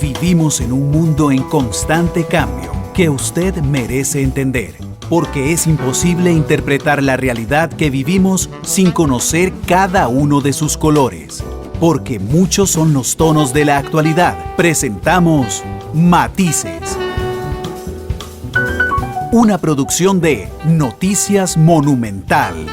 Vivimos en un mundo en constante cambio que usted merece entender, porque es imposible interpretar la realidad que vivimos sin conocer cada uno de sus colores. Porque muchos son los tonos de la actualidad. Presentamos Matices. Una producción de Noticias Monumental.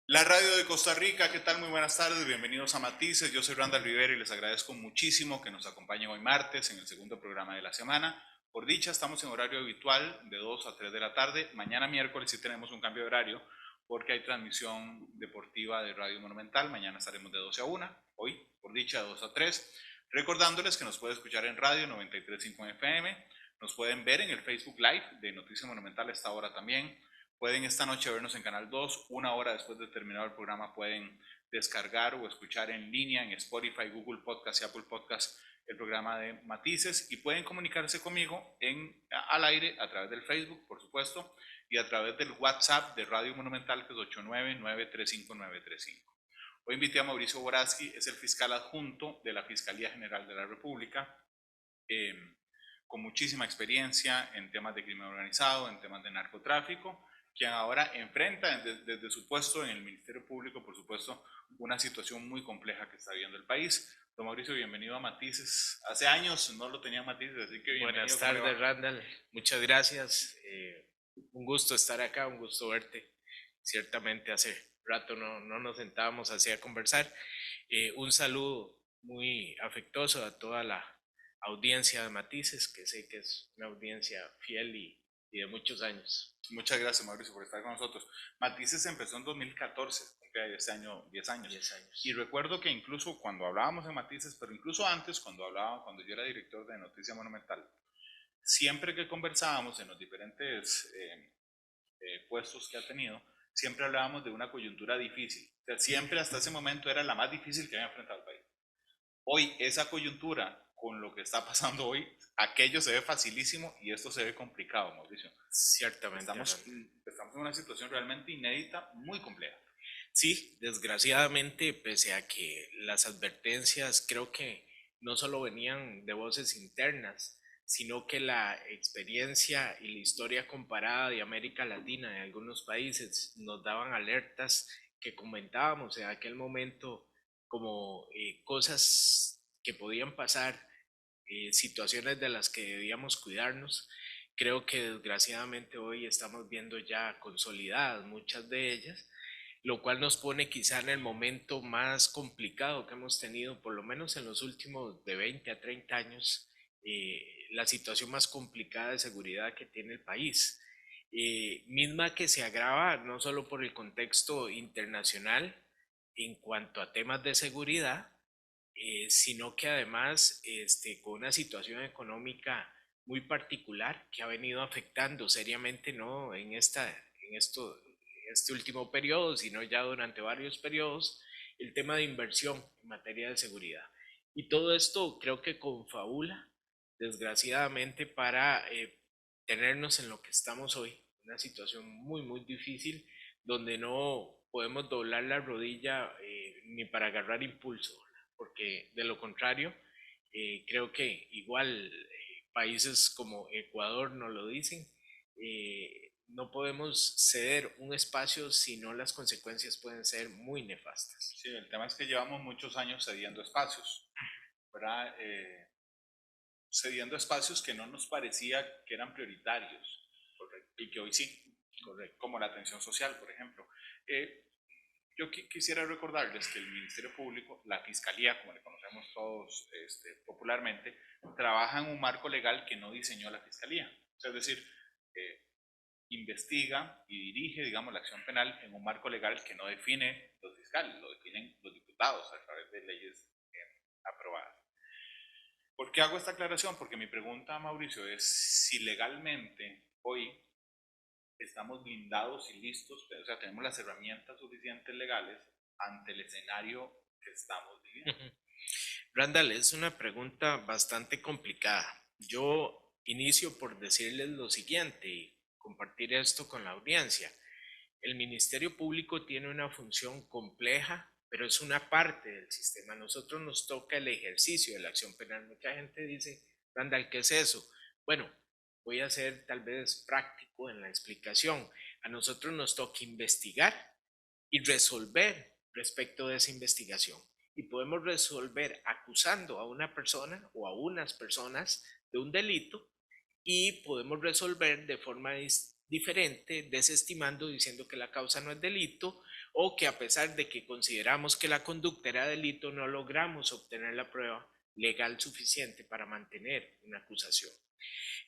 La radio de Costa Rica, ¿qué tal? Muy buenas tardes, bienvenidos a Matices. Yo soy Randall Rivera y les agradezco muchísimo que nos acompañen hoy martes en el segundo programa de la semana. Por dicha, estamos en horario habitual de 2 a 3 de la tarde. Mañana miércoles sí tenemos un cambio de horario porque hay transmisión deportiva de Radio Monumental. Mañana estaremos de 12 a 1, hoy por dicha de 2 a 3. Recordándoles que nos puede escuchar en radio 93.5 FM, nos pueden ver en el Facebook Live de Noticias Monumental a esta hora también. Pueden esta noche vernos en Canal 2, una hora después de terminar el programa pueden descargar o escuchar en línea en Spotify, Google Podcast y Apple Podcast el programa de Matices y pueden comunicarse conmigo al aire a través del Facebook, por supuesto, y a través del WhatsApp de Radio Monumental, que es 899-35935. Hoy invité a Mauricio Boraski, es el fiscal adjunto de la Fiscalía General de la República, con muchísima experiencia en temas de crimen organizado, en temas de narcotráfico, quien ahora enfrenta desde su puesto en el Ministerio Público, por supuesto, una situación muy compleja que está viviendo el país. Don Mauricio, bienvenido a Matices. Hace años no lo tenía Matices, así que bienvenido. Buenas tardes, Randall. Muchas gracias. Un gusto estar acá, un gusto verte. Ciertamente hace rato no nos sentábamos así a conversar. Un saludo muy afectuoso a toda la audiencia de Matices, que sé que es una audiencia fiel y de muchos años. Muchas gracias, Mauricio, por estar con nosotros. Matices empezó en 2014, cumple este año 10 años. 10 años. Y recuerdo que incluso cuando hablábamos de Matices, pero incluso antes, cuando yo era director de Noticia Monumental, siempre que conversábamos en los diferentes puestos que ha tenido, siempre hablábamos de una coyuntura difícil. O sea, siempre hasta ese momento era la más difícil que había enfrentado el país. Hoy esa coyuntura, con lo que está pasando hoy, aquello se ve facilísimo y esto se ve complicado, Mauricio. Ciertamente. Estamos en una situación realmente inédita, muy compleja. Sí, desgraciadamente, pese a que las advertencias creo que no solo venían de voces internas, sino que la experiencia y la historia comparada de América Latina de algunos países nos daban alertas que comentábamos en aquel momento como cosas que podían pasar, situaciones de las que debíamos cuidarnos. Creo que desgraciadamente hoy estamos viendo ya consolidadas muchas de ellas, lo cual nos pone quizá en el momento más complicado que hemos tenido, por lo menos en los últimos de 20 a 30 años, la situación más complicada de seguridad que tiene el país, misma que se agrava no solo por el contexto internacional en cuanto a temas de seguridad, sino que además con una situación económica muy particular que ha venido afectando seriamente, no en este último periodo, sino ya durante varios periodos, el tema de inversión en materia de seguridad. Y todo esto creo que confabula, desgraciadamente, para tenernos en lo que estamos hoy, una situación muy, muy difícil, donde no podemos doblar la rodilla ni para agarrar impulso, porque de lo contrario, creo que igual países como Ecuador nos lo dicen, no podemos ceder un espacio, si no las consecuencias pueden ser muy nefastas. Sí, el tema es que llevamos muchos años cediendo espacios, ¿verdad? Cediendo espacios que no nos parecía que eran prioritarios, correcto, y que hoy sí, correcto, como la atención social, por ejemplo. Yo quisiera recordarles que el Ministerio Público, la Fiscalía, como le conocemos todos popularmente, trabaja en un marco legal que no diseñó la Fiscalía. O sea, es decir, investiga y dirige, digamos, la acción penal en un marco legal que no define los fiscales, lo definen los diputados a través de leyes aprobadas. ¿Por qué hago esta aclaración? Porque mi pregunta, Mauricio, es si legalmente hoy estamos blindados y listos, o sea, tenemos las herramientas suficientes legales ante el escenario que estamos viviendo. Randall, es una pregunta bastante complicada. Yo inicio por decirles lo siguiente y compartir esto con la audiencia. El Ministerio Público tiene una función compleja, pero es una parte del sistema. A nosotros nos toca el ejercicio de la acción penal. Mucha gente dice, Randall, ¿qué es eso? Bueno, voy a ser tal vez práctico en la explicación. A nosotros nos toca investigar y resolver respecto de esa investigación. Y podemos resolver acusando a una persona o a unas personas de un delito, y podemos resolver de forma diferente, desestimando, diciendo que la causa no es delito, o que a pesar de que consideramos que la conducta era delito, no logramos obtener la prueba legal suficiente para mantener una acusación.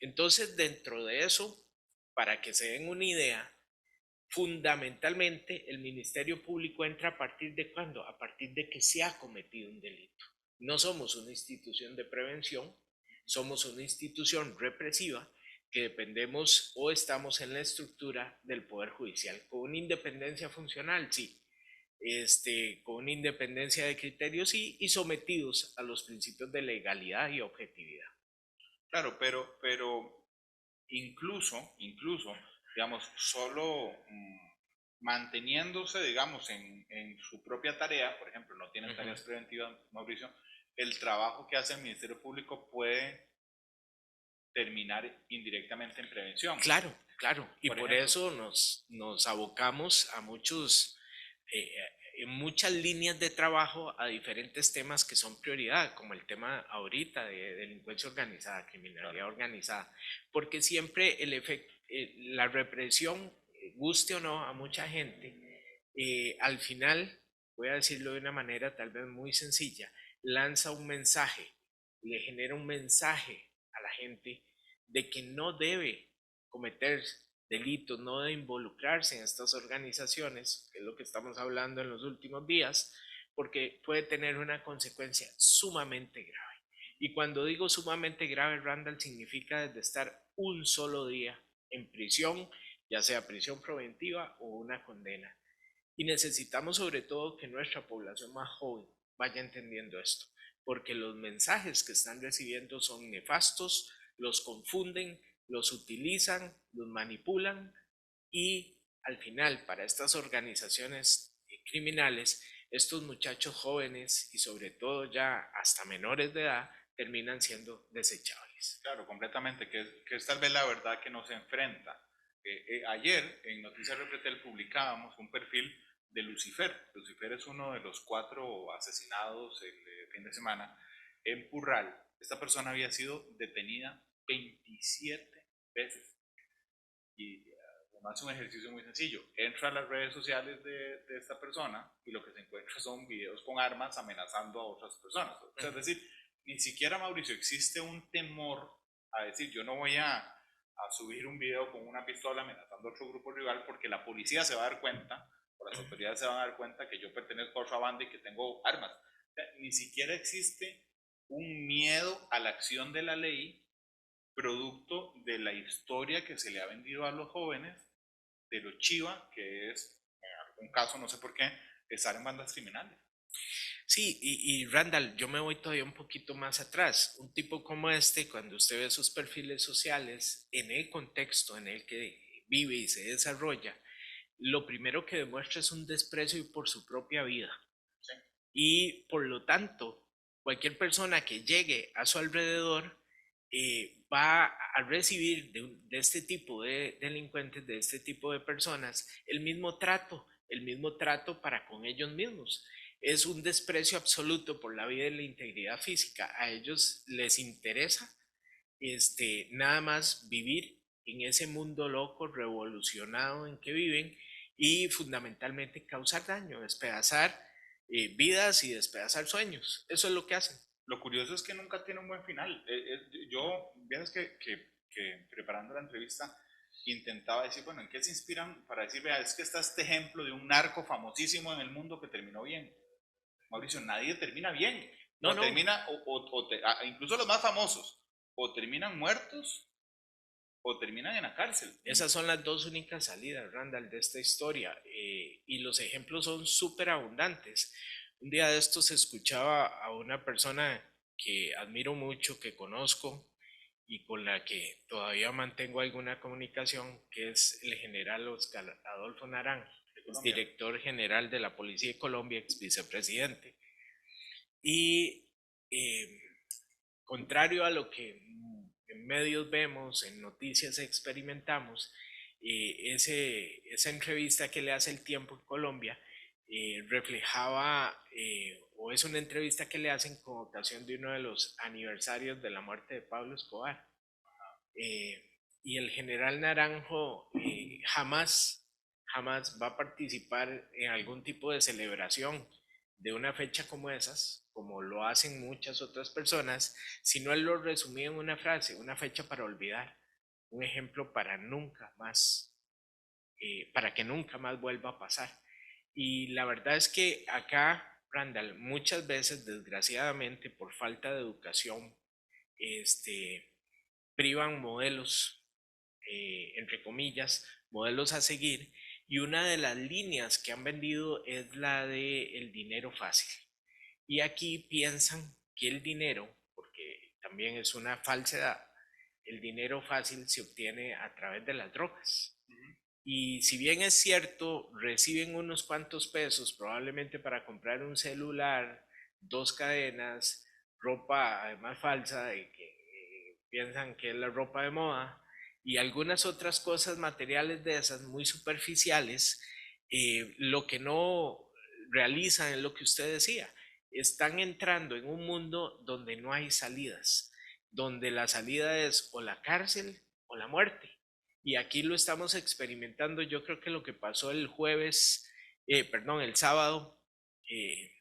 Entonces, dentro de eso, para que se den una idea, fundamentalmente el Ministerio Público entra a partir de ¿cuándo? A partir de que se ha cometido un delito. No somos una institución de prevención, somos una institución represiva que dependemos o estamos en la estructura del Poder Judicial, con una independencia funcional, sí, con una independencia de criterios, sí, y sometidos a los principios de legalidad y objetividad. Claro, pero incluso, digamos, solo manteniéndose, digamos, en su propia tarea, por ejemplo, no tienen tareas preventivas, Mauricio, el trabajo que hace el Ministerio Público puede terminar indirectamente en prevención. Claro, claro. Y por eso nos abocamos a en muchas líneas de trabajo a diferentes temas que son prioridad, como el tema ahorita de delincuencia organizada, criminalidad organizada, porque siempre la represión, guste o no a mucha gente, al final, voy a decirlo de una manera tal vez muy sencilla, lanza un mensaje, le genera un mensaje a la gente de que no debe cometer delitos, no debe involucrarse en estas organizaciones, que es lo que estamos hablando en los últimos días, porque puede tener una consecuencia sumamente grave. Y cuando digo sumamente grave, Randall, significa desde estar un solo día en prisión, ya sea prisión preventiva o una condena. Y necesitamos sobre todo que nuestra población más joven vaya entendiendo esto, porque los mensajes que están recibiendo son nefastos, los confunden, los utilizan, los manipulan, y al final para estas organizaciones criminales, estos muchachos jóvenes y sobre todo ya hasta menores de edad terminan siendo desechables. Claro, completamente, que es tal vez la verdad que nos enfrenta. Ayer en Noticias Repretel publicábamos un perfil de Lucifer. Lucifer es uno de los 4 asesinados el fin de semana en Purral. Esta persona había sido detenida 27 veces. Y además un ejercicio muy sencillo. Entra a las redes sociales de esta persona y lo que se encuentra son videos con armas amenazando a otras personas. O sea, es decir, ni siquiera, Mauricio, existe un temor a decir yo no voy a subir un video con una pistola amenazando a otro grupo rival porque la policía se va a dar cuenta o las autoridades se van a dar cuenta que yo pertenezco a otra banda y que tengo armas. O sea, ni siquiera existe un miedo a la acción de la ley producto de la historia que se le ha vendido a los jóvenes, de lo chiva que es, en algún caso, no sé por qué, estar en bandas criminales. Sí, y Randall, yo me voy todavía un poquito más atrás. Un tipo como este, cuando usted ve sus perfiles sociales, en el contexto en el que vive y se desarrolla, lo primero que demuestra es un desprecio por su propia vida. Sí. Y por lo tanto, cualquier persona que llegue a su alrededor va a recibir de este tipo de delincuentes, de este tipo de personas, el mismo trato para con ellos mismos. Es un desprecio absoluto por la vida y la integridad física. A ellos les interesa nada más vivir en ese mundo loco, revolucionado en que viven y fundamentalmente causar daño, despedazar vidas y despedazar sueños. Eso es lo que hacen. Lo curioso es que nunca tiene un buen final. Yo, vieras que preparando la entrevista, intentaba decir, bueno, ¿en qué se inspiran para decir, vea, es que está este ejemplo de un narco famosísimo en el mundo que terminó bien? Mauricio, nadie termina bien. No, O no. termina, incluso los más famosos, o terminan muertos o terminan en la cárcel. Esas son las dos únicas salidas, Randall, de esta historia. Y los ejemplos son súper abundantes. Un día de estos escuchaba a una persona que admiro mucho, que conozco y con la que todavía mantengo alguna comunicación, que es el general Oscar Adolfo Naranjo, director general de la Policía de Colombia, ex vicepresidente. Y contrario a lo que en medios vemos, en noticias experimentamos, esa entrevista que le hace El Tiempo en Colombia reflejaba, o es una entrevista que le hacen con ocasión de uno de los aniversarios de la muerte de Pablo Escobar. Y el general Naranjo jamás va a participar en algún tipo de celebración de una fecha como esas, como lo hacen muchas otras personas, sino él lo resumía en una frase: una fecha para olvidar, un ejemplo para nunca más, para que nunca más vuelva a pasar. Y la verdad es que acá, Randall, muchas veces, desgraciadamente, por falta de educación, privan modelos, entre comillas, modelos a seguir, y una de las líneas que han vendido es la de el dinero fácil. Y aquí piensan que el dinero, porque también es una falsedad, el dinero fácil se obtiene a través de las drogas. Y si bien es cierto, reciben unos cuantos pesos probablemente para comprar un celular, 2 cadenas, ropa además falsa, de que piensan que es la ropa de moda, y algunas otras cosas materiales de esas muy superficiales, lo que no realizan es lo que usted decía. Están entrando en un mundo donde no hay salidas, donde la salida es o la cárcel o la muerte. Y aquí lo estamos experimentando. Yo creo que lo que pasó el el sábado, eh,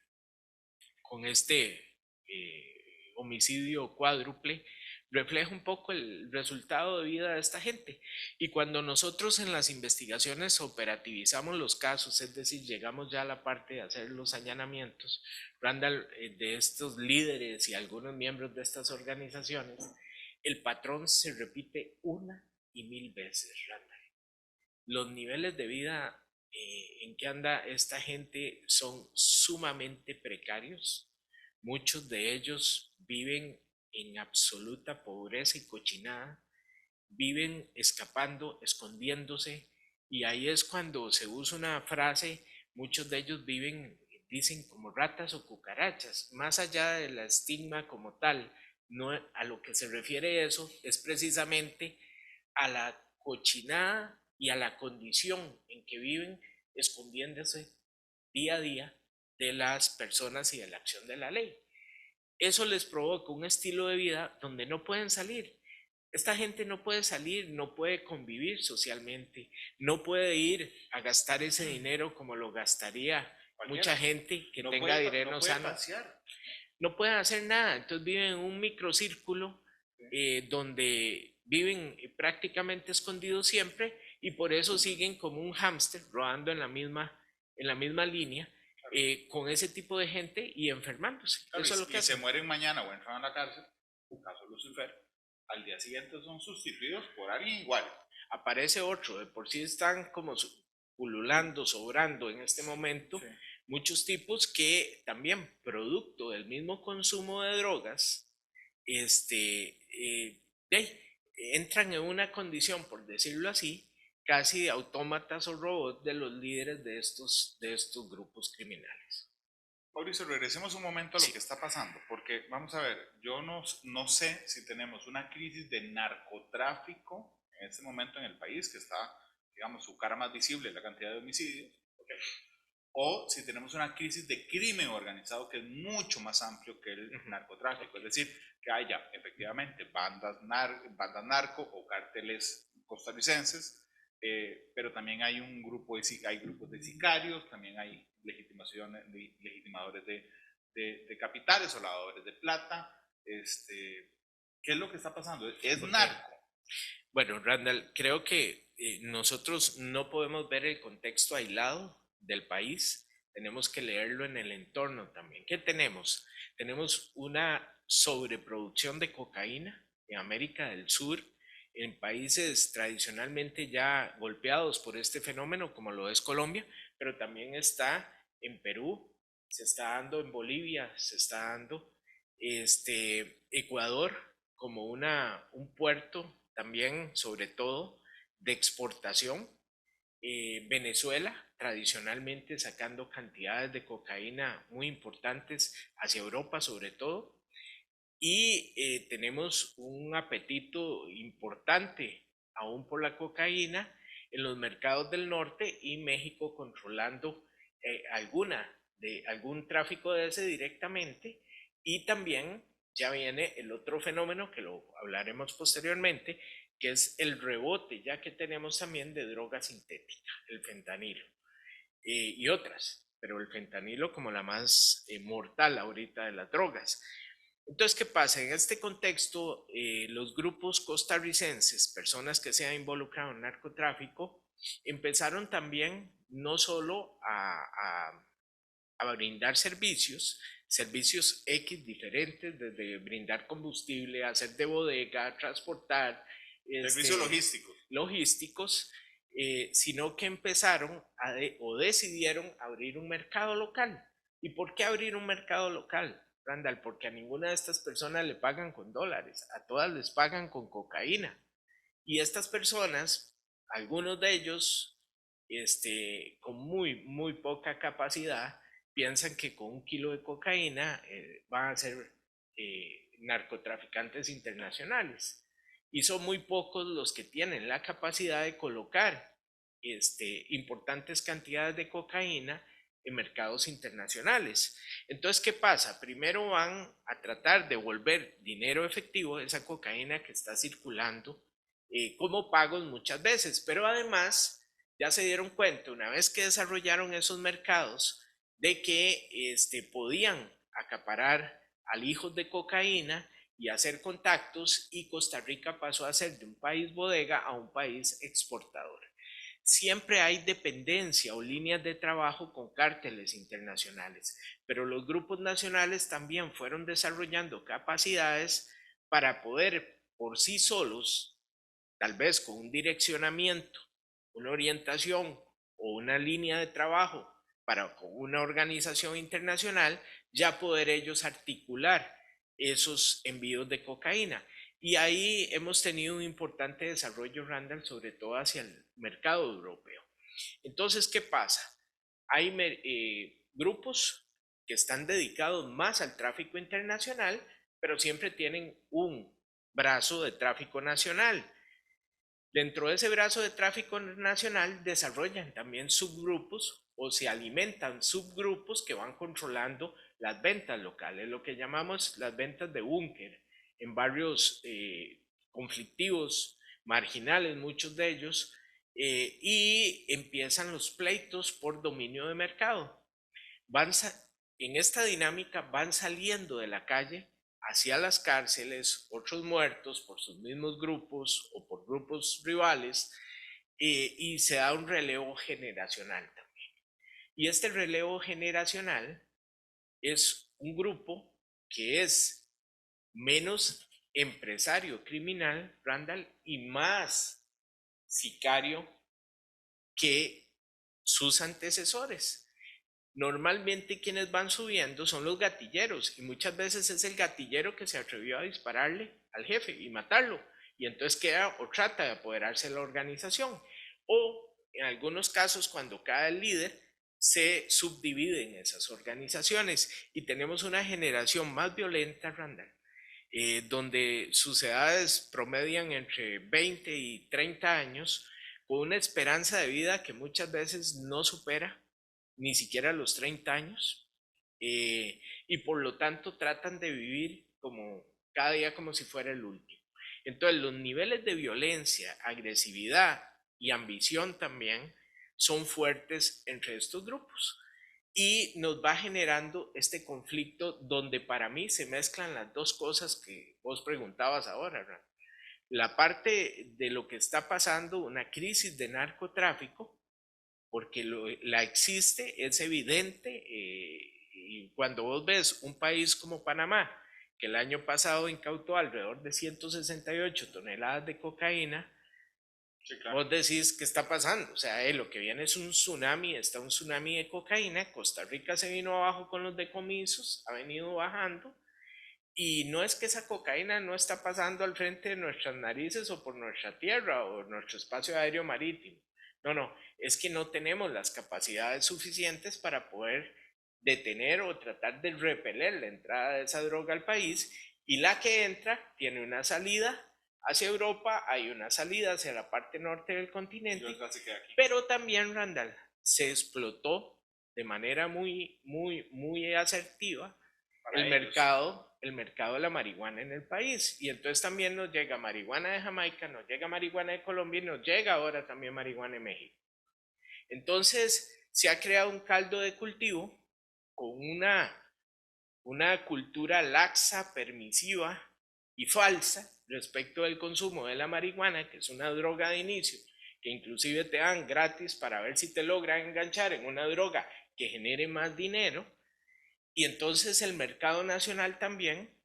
con este homicidio cuádruple, refleja un poco el resultado de vida de esta gente. Y cuando nosotros en las investigaciones operativizamos los casos, es decir, llegamos ya a la parte de hacer los allanamientos, Randall, de estos líderes y algunos miembros de estas organizaciones, el patrón se repite una y mil veces, Randall. Los niveles de vida en que anda esta gente son sumamente precarios. Muchos de ellos viven en absoluta pobreza y cochinada, viven escapando, escondiéndose, y ahí es cuando se usa una frase: muchos de ellos viven, dicen, como ratas o cucarachas. Más allá del estigma como tal, no, a lo que se refiere eso es precisamente a la cochinada y a la condición en que viven, escondiéndose día a día de las personas y de la acción de la ley. Eso les provoca un estilo de vida donde no pueden salir. Esta gente no puede salir, no puede convivir socialmente, no puede ir a gastar ese dinero como lo gastaría mucha gente que tenga dinero sano. No pueden hacer nada, entonces viven en un microcírculo donde viven prácticamente escondidos siempre, y por eso siguen como un hámster rodando en la misma línea, con ese tipo de gente y enfermándose. Claro, eso es lo que hacen. Se mueren mañana o entran a la cárcel, un caso Lucifer, al día siguiente son sustituidos por alguien igual. Aparece otro, de por sí están como pululando, sobrando en este momento, sí, muchos tipos que también, producto del mismo consumo de drogas, entran en una condición, por decirlo así, casi de autómatas o robots de los líderes de estos grupos criminales. Mauricio, regresemos un momento a lo Sí. que está pasando, porque vamos a ver, yo no sé si tenemos una crisis de narcotráfico en este momento en el país, que está, digamos, su cara más visible, la cantidad de homicidios, okay, o si tenemos una crisis de crimen organizado que es mucho más amplio que el narcotráfico, es decir, que haya efectivamente bandas narco o cárteles costarricenses, pero también hay hay grupos de sicarios, también hay legitimadores de capitales o lavadores de plata. ¿Qué es lo que está pasando? Es narco. Bueno, Randall, creo que nosotros no podemos ver el contexto aislado del país, tenemos que leerlo en el entorno también. ¿Qué tenemos? Tenemos una sobreproducción de cocaína en América del Sur, en países tradicionalmente ya golpeados por este fenómeno, como lo es Colombia, pero también está en Perú, se está dando en Bolivia, se está dando Ecuador como un puerto también, sobre todo, de exportación. Venezuela, tradicionalmente sacando cantidades de cocaína muy importantes hacia Europa, sobre todo. Y tenemos un apetito importante aún por la cocaína en los mercados del norte y México controlando algún tráfico de ese directamente. Y también ya viene el otro fenómeno que lo hablaremos posteriormente, que es el rebote ya que tenemos también de droga sintética, el fentanilo y otras, pero el fentanilo como la más mortal ahorita de las drogas. Entonces, ¿qué pasa? En este contexto, los grupos costarricenses, personas que se han involucrado en narcotráfico, empezaron también no solo a brindar servicios X diferentes, desde brindar combustible, hacer de bodega, transportar, Servicios logísticos, sino que empezaron o decidieron abrir un mercado local. ¿Y por qué abrir un mercado local, Randall? Porque a ninguna de estas personas le pagan con dólares, a todas les pagan con cocaína. Y estas personas, algunos de ellos, con muy poca capacidad, piensan que con 1 kilo de cocaína van a ser narcotraficantes internacionales. Y son muy pocos los que tienen la capacidad de colocar importantes cantidades de cocaína en mercados internacionales. Entonces, ¿qué pasa? Primero van a tratar de volver dinero efectivo, esa cocaína que está circulando, como pagos muchas veces, pero además ya se dieron cuenta, una vez que desarrollaron esos mercados, de que podían acaparar alijos de cocaína y hacer contactos, y Costa Rica pasó a ser de un país bodega a un país exportador. Siempre hay dependencia o líneas de trabajo con cárteles internacionales, pero los grupos nacionales también fueron desarrollando capacidades para poder por sí solos, tal vez con un direccionamiento, una orientación o una línea de trabajo para con una organización internacional, ya poder ellos articular esos envíos de cocaína. Y ahí hemos tenido un importante desarrollo, Randall, sobre todo hacia el mercado europeo. Entonces, ¿qué pasa? Hay grupos que están dedicados más al tráfico internacional, pero siempre tienen un brazo de tráfico nacional. Dentro de ese brazo de tráfico nacional desarrollan también subgrupos o se alimentan subgrupos que van controlando las ventas locales, lo que llamamos las ventas de búnker, en barrios conflictivos, marginales, muchos de ellos, y empiezan los pleitos por dominio de mercado. En esta dinámica van saliendo de la calle hacia las cárceles otros muertos por sus mismos grupos o por grupos rivales, y se da un relevo generacional también. Y este relevo generacional es un grupo que es menos empresario criminal, Randall, y más sicario que sus antecesores. Normalmente quienes van subiendo son los gatilleros, y muchas veces es el gatillero que se atrevió a dispararle al jefe y matarlo, y entonces queda o trata de apoderarse de la organización, o en algunos casos cuando cae el líder se subdividen esas organizaciones y tenemos una generación más violenta, Randall, donde sus edades promedian entre 20 y 30 años, con una esperanza de vida que muchas veces no supera ni siquiera los 30 años, y por lo tanto tratan de vivir como cada día como si fuera el último. Entonces los niveles de violencia, agresividad y ambición también son fuertes entre estos grupos y nos va generando este conflicto donde para mí se mezclan las dos cosas que vos preguntabas ahora, ¿no? La parte de lo que está pasando, una crisis de narcotráfico, porque la existe, es evidente, y cuando vos ves un país como Panamá, que el año pasado incautó alrededor de 168 toneladas de cocaína, sí, claro, vos decís, ¿qué está pasando? O sea, lo que viene es un tsunami, está un tsunami de cocaína, Costa Rica se vino abajo con los decomisos, ha venido bajando, y no es que esa cocaína no está pasando al frente de nuestras narices o por nuestra tierra o nuestro espacio aéreo marítimo. No, es que no tenemos las capacidades suficientes para poder detener o tratar de repeler la entrada de esa droga al país, y la que entra tiene una salida hacia Europa, hay una salida hacia la parte norte del continente, pero también, Randall, se explotó de manera muy asertiva el mercado de la marihuana en el país, y entonces también nos llega marihuana de Jamaica, nos llega marihuana de Colombia y nos llega ahora también marihuana de México. Entonces se ha creado un caldo de cultivo con una cultura laxa, permisiva y falsa respecto del consumo de la marihuana, que es una droga de inicio, que inclusive te dan gratis para ver si te logran enganchar en una droga que genere más dinero. Y entonces el mercado nacional también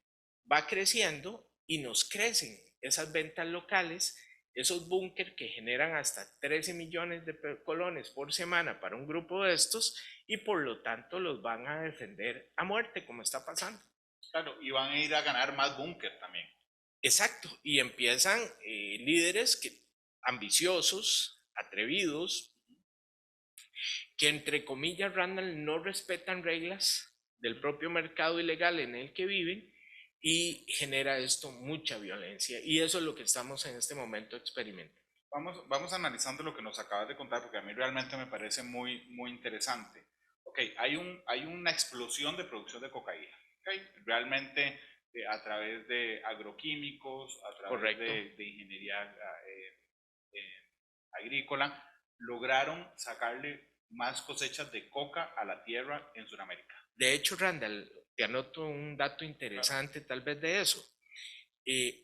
va creciendo y nos crecen esas ventas locales, esos búnker que generan hasta 13 millones de colones por semana para un grupo de estos, y por lo tanto los van a defender a muerte, como está pasando. Claro, y van a ir a ganar más búnker también. Exacto, y empiezan líderes ambiciosos, atrevidos, que entre comillas, Randall, no respetan reglas del propio mercado ilegal en el que viven, y genera esto mucha violencia, y eso es lo que estamos en este momento experimentando. Vamos analizando lo que nos acabas de contar, porque a mí realmente me parece muy interesante. Ok, hay una explosión de producción de cocaína. Okay, realmente a través de agroquímicos, a través de ingeniería agrícola, lograron sacarle más cosechas de coca a la tierra en Sudamérica. De hecho, Randall, te anoto un dato interesante tal vez de eso.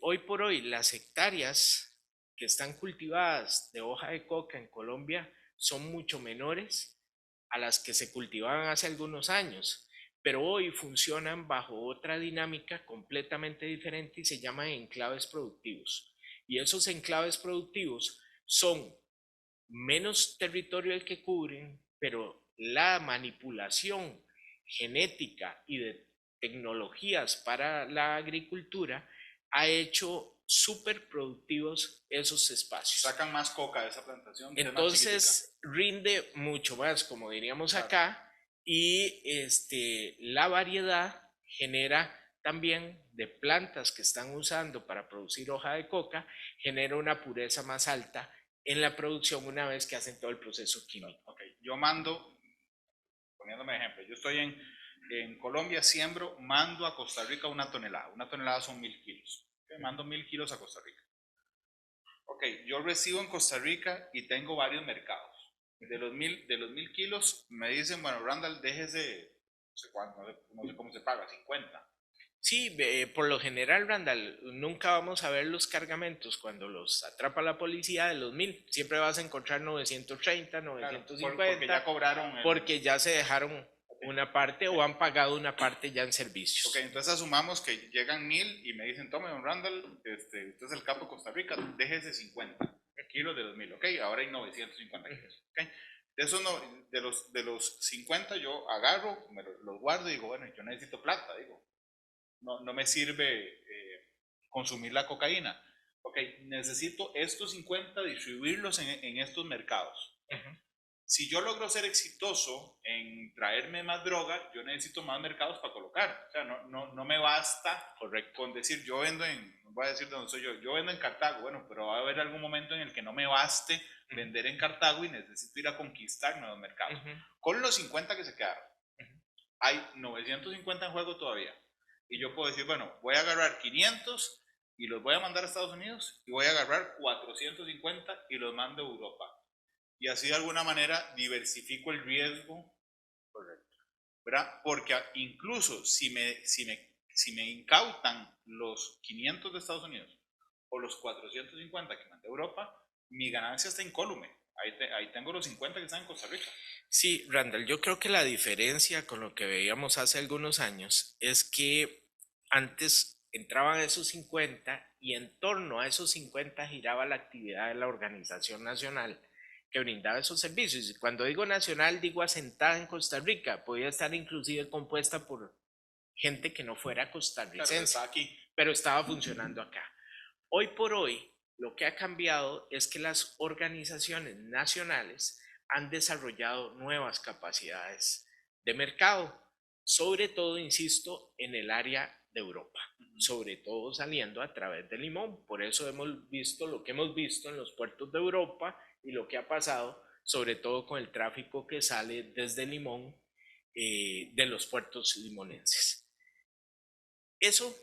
Hoy por hoy, las hectáreas que están cultivadas de hoja de coca en Colombia son mucho menores a las que se cultivaban hace algunos años, pero hoy funcionan bajo otra dinámica completamente diferente y se llaman enclaves productivos. Y esos enclaves productivos son menos territorio el que cubren, pero la manipulación genética y de tecnologías para la agricultura ha hecho súper productivos esos espacios. Sacan más coca de esa plantación. Entonces rinde mucho más, como diríamos acá, y la variedad genera también de plantas que están usando para producir hoja de coca, genera una pureza más alta en la producción una vez que hacen todo el proceso químico. Okay. Yo mando, poniéndome ejemplo, yo estoy en Colombia, siembro, mando a Costa Rica una tonelada son 1000 kilos, okay. Mando 1000 kilos a Costa Rica. Ok, yo recibo en Costa Rica y tengo varios mercados. De los 1000 kilos me dicen, bueno, Randall, déjese, no sé cuánto, no sé cómo se paga, 50. Sí, por lo general, Randall, nunca vamos a ver los cargamentos cuando los atrapa la policía de los 1000. Siempre vas a encontrar 930, 950. Claro, porque ya cobraron. Porque ya se dejaron una parte o han pagado una parte ya en servicios. Ok, entonces asumamos que llegan 1000 y me dicen, tome, don Randall, usted es el capo de Costa Rica, déjese 50 kilos de 2000, ok, ahora hay 950 kilos. Okay. De esos de los 50 yo agarro, los guardo y digo, bueno, yo necesito plata, digo. No me sirve consumir la cocaína. Ok, necesito estos 50 distribuirlos en estos mercados. si yo logro ser exitoso en traerme más droga, yo necesito más mercados para colocar. O sea, no me basta con decir, yo vendo voy a decir de dónde soy yo vendo en Cartago. Bueno, pero va a haber algún momento en el que no me baste vender en Cartago y necesito ir a conquistar nuevos mercados. Con los 50 que se quedaron, hay 950 en juego todavía. Y yo puedo decir, bueno, voy a agarrar 500 y los voy a mandar a Estados Unidos y voy a agarrar 450 y los mando a Europa. Y así de alguna manera diversifico el riesgo. Correcto. ¿Verdad? Porque incluso si me incautan los 500 de Estados Unidos o los 450 que mandé a Europa, mi ganancia está incólume. Ahí tengo los 50 que están en Costa Rica. Sí, Randall, yo creo que la diferencia con lo que veíamos hace algunos años es que antes entraban esos 50 y en torno a esos 50 giraba la actividad de la organización nacional que brindaba esos servicios. Y cuando digo nacional, digo asentada en Costa Rica, podía estar inclusive compuesta por gente que no fuera costarricense, claro, aquí, pero estaba funcionando acá. Hoy por hoy, lo que ha cambiado es que las organizaciones nacionales han desarrollado nuevas capacidades de mercado, sobre todo, insisto, en el área de Europa, sobre todo saliendo a través de Limón. Por eso hemos visto lo que hemos visto en los puertos de Europa y lo que ha pasado, sobre todo con el tráfico que sale desde Limón, de los puertos limonenses. Eso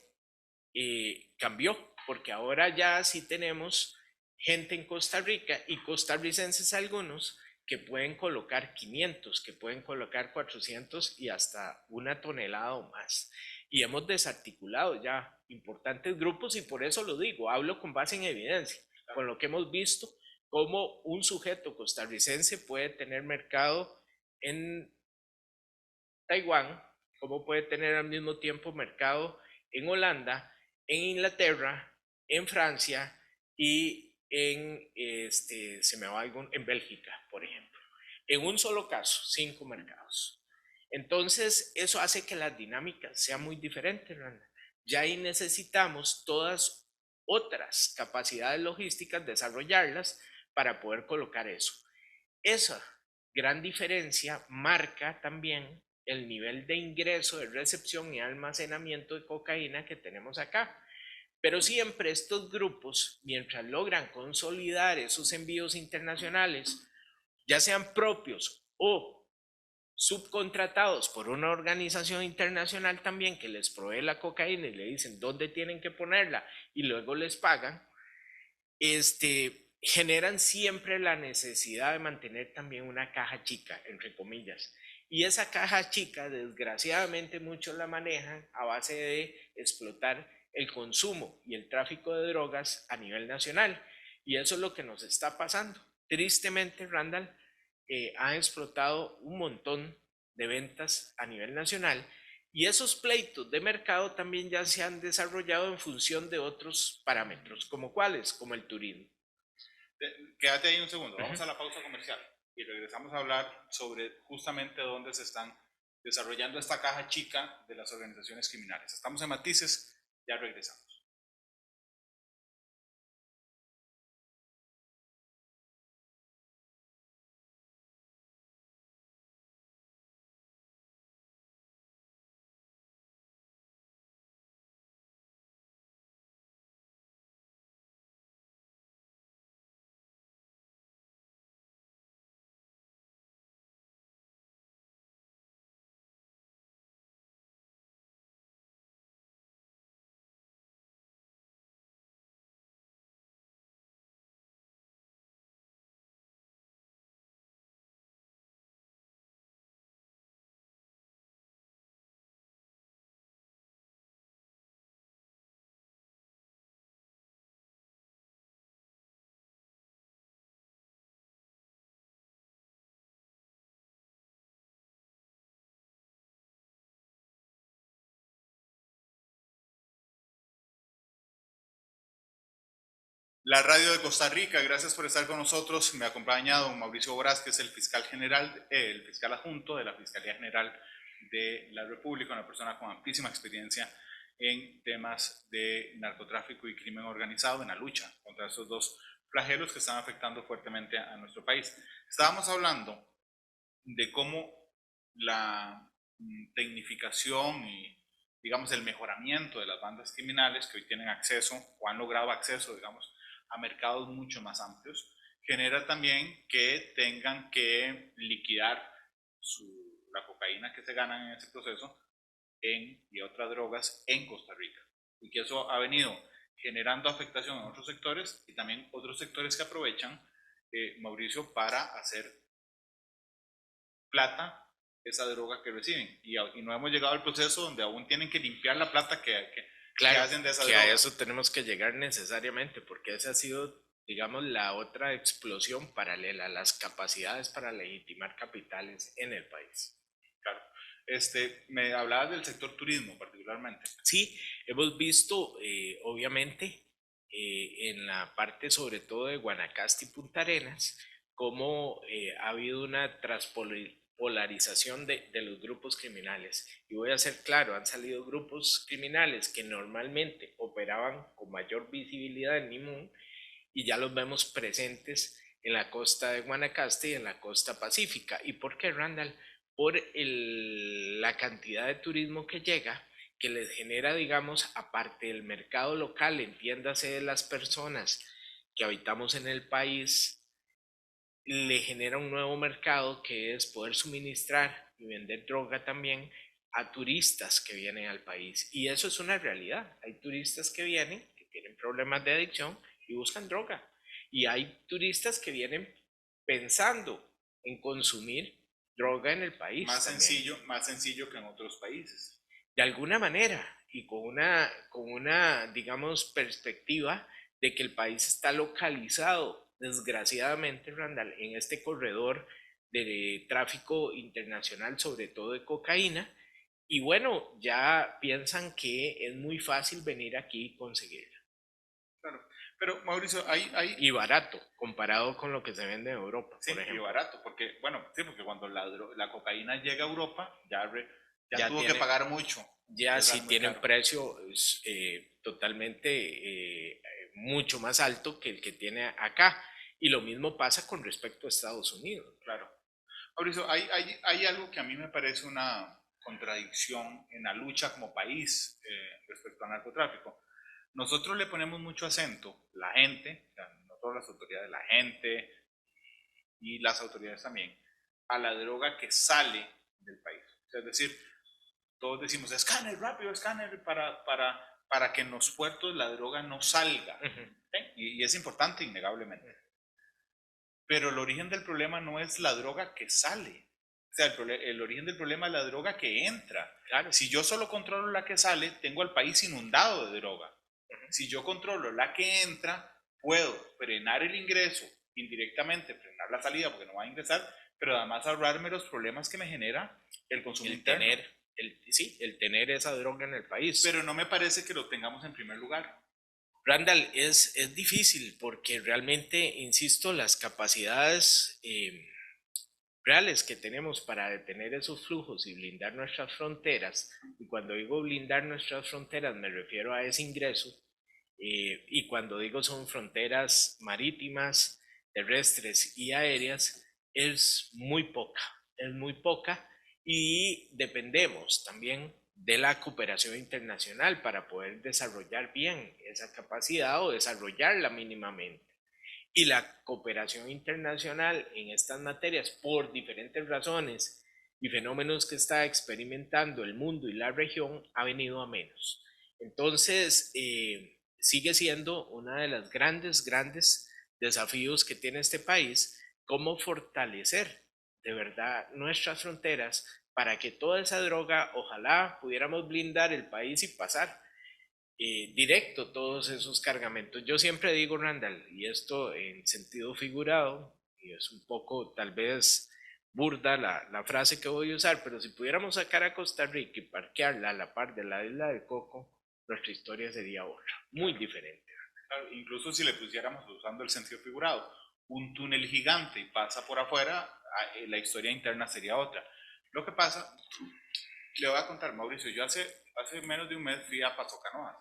cambió, porque ahora ya sí tenemos gente en Costa Rica y costarricenses algunos que pueden colocar 500, que pueden colocar 400 y hasta 1 tonelada o más. Y hemos desarticulado ya importantes grupos y por eso lo digo, hablo con base en evidencia, con lo que hemos visto, cómo un sujeto costarricense puede tener mercado en Taiwán, cómo puede tener al mismo tiempo mercado en Holanda, en Inglaterra, en Francia y en Bélgica, por ejemplo. En un solo caso, 5 mercados. Entonces, eso hace que las dinámicas sean muy diferentes, Randa. Ya ahí necesitamos todas otras capacidades logísticas, desarrollarlas para poder colocar eso. Esa gran diferencia marca también el nivel de ingreso, de recepción y almacenamiento de cocaína que tenemos acá. Pero siempre estos grupos, mientras logran consolidar esos envíos internacionales, ya sean propios o subcontratados por una organización internacional también que les provee la cocaína y le dicen dónde tienen que ponerla y luego les pagan, generan siempre la necesidad de mantener también una caja chica, entre comillas. Y esa caja chica, desgraciadamente, muchos la manejan a base de explotar el consumo y el tráfico de drogas a nivel nacional. Y eso es lo que nos está pasando. Tristemente, Randall, ha explotado un montón de ventas a nivel nacional y esos pleitos de mercado también ya se han desarrollado en función de otros parámetros, como cuáles, como el turismo. Quédate ahí un segundo, vamos a la pausa comercial y regresamos a hablar sobre justamente dónde se están desarrollando esta caja chica de las organizaciones criminales. Estamos en Matices, ya regresamos. La radio de Costa Rica, gracias por estar con nosotros. Me ha acompañado don Mauricio Borás, que es el fiscal general, el fiscal adjunto de la Fiscalía General de la República, una persona con amplísima experiencia en temas de narcotráfico y crimen organizado, en la lucha contra estos dos flagelos que están afectando fuertemente a nuestro país. Estábamos hablando de cómo la tecnificación y, digamos, el mejoramiento de las bandas criminales que hoy tienen acceso o han logrado acceso, digamos, a mercados mucho más amplios, genera también que tengan que liquidar la cocaína que se ganan en ese proceso y otras drogas en Costa Rica. Y que eso ha venido generando afectación en otros sectores y también otros sectores que aprovechan, Mauricio, para hacer plata esa droga que reciben. Y no hemos llegado al proceso donde aún tienen que limpiar la plata que hacen de esa que droga. a eso tenemos que llegar necesariamente, porque esa ha sido, digamos, la otra explosión paralela, las capacidades para legitimar capitales en el país. Claro. Me hablabas del sector turismo particularmente. Sí, hemos visto, obviamente, en la parte sobre todo de Guanacaste y Punta Arenas, cómo ha habido una transpolarización de los grupos criminales. Y voy a ser claro, han salido grupos criminales que normalmente operaban con mayor visibilidad en Limón y ya los vemos presentes en la costa de Guanacaste y en la costa pacífica. ¿Y por qué, Randall? Por la cantidad de turismo que llega, que les genera, digamos, aparte del mercado local, entiéndase de las personas que habitamos en el país, le genera un nuevo mercado que es poder suministrar y vender droga también a turistas que vienen al país. Y eso es una realidad. Hay turistas que vienen, que tienen problemas de adicción y buscan droga. Y hay turistas que vienen pensando en consumir droga en el país. Más sencillo que en otros países. De alguna manera y con una, digamos, perspectiva de que el país está localizado, desgraciadamente, Randall, en este corredor de tráfico internacional, sobre todo de cocaína, y bueno, ya piensan que es muy fácil venir aquí y conseguirla. Claro. Pero Mauricio, Y barato, comparado con lo que se vende en Europa, sí, por ejemplo. y barato, porque, bueno, sí, porque cuando la cocaína llega a Europa, ya tuvo tiene, que pagar mucho. ya sí tiene un precio totalmente mucho más alto que el que tiene acá. Y lo mismo pasa con respecto a Estados Unidos. Claro. Mauricio, hay algo que a mí me parece una contradicción en la lucha como país respecto al narcotráfico. Nosotros le ponemos mucho acento, la gente, o sea, no todas las autoridades, la gente y las autoridades también, a la droga que sale del país. O sea, es decir, todos decimos, escáner, rápido, escáner, para que en los puertos la droga no salga. Y es importante, innegablemente. Pero el origen del problema no es la droga que sale. O sea, el origen del problema es la droga que entra. Claro. Si yo solo controlo la que sale, tengo al país inundado de droga. Si yo controlo la que entra, puedo frenar el ingreso indirectamente, frenar la salida porque no va a ingresar, pero además ahorrarme los problemas que me genera el consumo interno. El tener esa droga en el país. Pero no me parece que lo tengamos en primer lugar. Randall, es difícil porque realmente, insisto, las capacidades reales que tenemos para detener esos flujos y blindar nuestras fronteras, y cuando digo blindar nuestras fronteras me refiero a ese ingreso, y cuando digo son fronteras marítimas, terrestres y aéreas, es muy poca y dependemos también de la cooperación internacional para poder desarrollar bien esa capacidad o desarrollarla mínimamente. Y la cooperación internacional en estas materias, por diferentes razones y fenómenos que está experimentando el mundo y la región, ha venido a menos. Entonces, sigue siendo una de las grandes desafíos que tiene este país, cómo fortalecer de verdad nuestras fronteras para que toda esa droga, ojalá pudiéramos blindar el país y pasar directo todos esos cargamentos. Yo siempre digo, Randall, y esto en sentido figurado, y es un poco tal vez burda la frase que voy a usar, pero si pudiéramos sacar a Costa Rica y parquearla a la par de la isla del Coco, nuestra historia sería otra, muy diferente. Claro, incluso si le pusiéramos, usando el sentido figurado, un túnel gigante y pasa por afuera, la historia interna sería otra. Lo que pasa, le voy a contar, Mauricio, yo hace menos de un mes fui a Paso Canoas.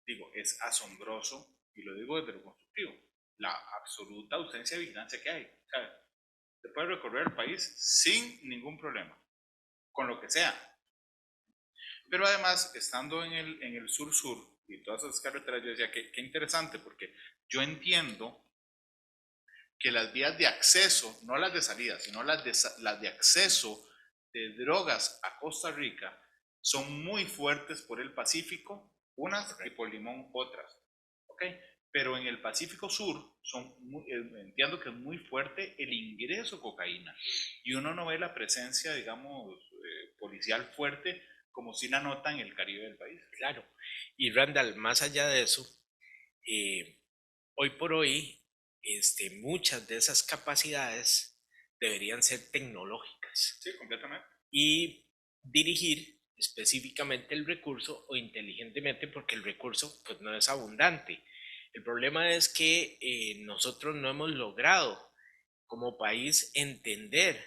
Digo, es asombroso, y lo digo desde lo constructivo, la absoluta ausencia de vigilancia que hay. ¿Sabes? se puede recorrer el país sin ningún problema, con lo que sea. Pero además, estando en el sur-sur y todas esas carreteras, yo decía que qué interesante, porque yo entiendo que las vías de acceso, no las de salida, sino las de acceso de drogas a Costa Rica son muy fuertes por el Pacífico, unas y por Limón otras. ¿Ok? Pero en el Pacífico Sur entiendo que es muy fuerte el ingreso de cocaína y uno no ve la presencia, digamos, policial fuerte como si la nota en el Caribe del país. Claro. Y Randall, más allá de eso, hoy por hoy, muchas de esas capacidades deberían ser tecnológicas. Sí, completamente. Y dirigir específicamente el recurso o inteligentemente, porque el recurso pues no es abundante. El problema es que nosotros no hemos logrado como país entender